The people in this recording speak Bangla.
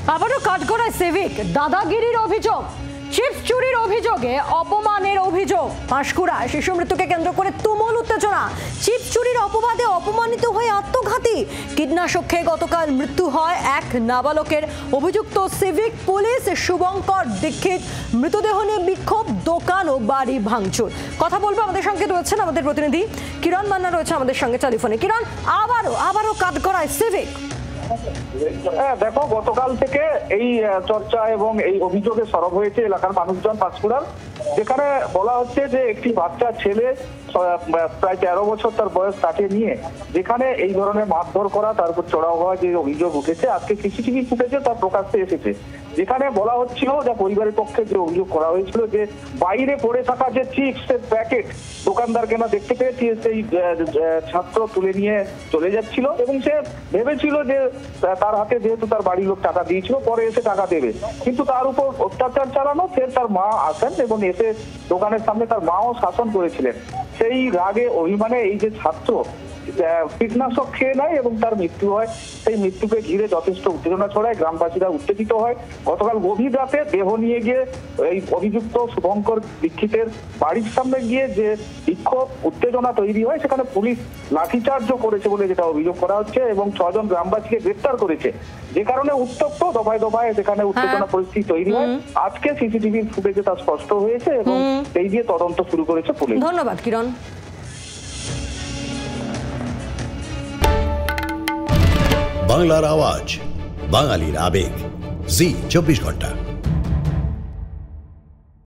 আবারও কাঠগড়ায় সিভিক দাদাগিরির অভিযোগ, চিপস চুরির অভিযোগে অপমানের অভিযোগ। পাঁশকুড়া শিশু মৃত্যুকে কেন্দ্র করে তুমুল উত্তেজনা। চিপস চুরির অপবাদে অপমানিত হয়ে আত্মঘাতী। কীটনাশক খেয়ে গতকাল মৃত্যু হয় এক নাবালকের। অভিযুক্ত সিভিক পুলিশ শুভঙ্কর দীক্ষিত। মৃতদেহ নিয়ে বিক্ষোভ, দোকান ও বাড়ি ভাঙচুর। কথা বলবো, আমাদের সঙ্গে রয়েছেন আমাদের প্রতিনিধি কিরণ মান্না, রয়েছে আমাদের সঙ্গে টেলিফোনে। কিরণ, আবারও কাঠগড়ায় সিভিক। দেখো, গতকাল থেকে এই চর্চা এবং এই অভিযোগে সরব হয়েছে এলাকার মানুষজন পাঁশকুড়ার, যেখানে বলা হচ্ছে যে একটি বাচ্চা ছেলে প্রায় 13 বছর তার বয়স, তাকে নিয়ে যেখানে এই ধরনের মারধর করা, তার উপর চড়াও হওয়া যে অভিযোগ উঠেছে, আজকে সিসিটিভি ফুটেজে তার প্রকাশ্যে এসেছে। যেখানে বলা হচ্ছিল, যা পরিবারের পক্ষে যে অভিযোগ করা হয়েছিল, যে বাইরে পড়ে থাকা যে চিপসের প্যাকেট দোকানদার কেনা দেখতে পেয়েছি, সেই ছাত্র তুলে নিয়ে চলে যাচ্ছিল এবং সে ভেবেছিল যে তার হাতে যেহেতু তার বাড়ির লোক টাকা দিয়েছিল, পরে এসে টাকা দেবে, কিন্তু তার উপর অত্যাচার চালানো। ফের তার মা আসেন এবং এসে দোকানের সামনে তার মাও শাসন করেছিলেন। সেই রাগে অভিমানে এই যে ছাত্র কীটনাশক খেয়ে নেয় এবং তার মৃত্যু হয়। সেই মৃত্যুকে ঘিরে যথেষ্ট উত্তেজনা ছড়ায়, গ্রামবাসীরা উত্তেজিত হয়। গতকাল গভীর রাতে দেহ নিয়ে গিয়ে এই অভিযুক্ত শুভঙ্কর দীক্ষিতের বাড়ির সামনে গিয়ে যে বিক্ষোভ, উত্তেজনা তৈরি হয়, সেখানে পুলিশ লাঠিচার্জও করেছে বলে যেটা অভিযোগ করা হচ্ছে এবং 6 জন গ্রামবাসীকে গ্রেপ্তার করেছে, যে কারণে উত্তপ্ত দফায় দফায় সেখানে উত্তেজনা পরিস্থিতি তৈরি হয়। আজকে সিসিটিভির ফুটেজে তা স্পষ্ট হয়েছে এবং এই দিয়ে তদন্ত শুরু করেছে পুলিশ। ধন্যবাদ কিরণ। বাংলার আওয়াজ, বাঙালির আবেগ, জি 24 ঘন্টা।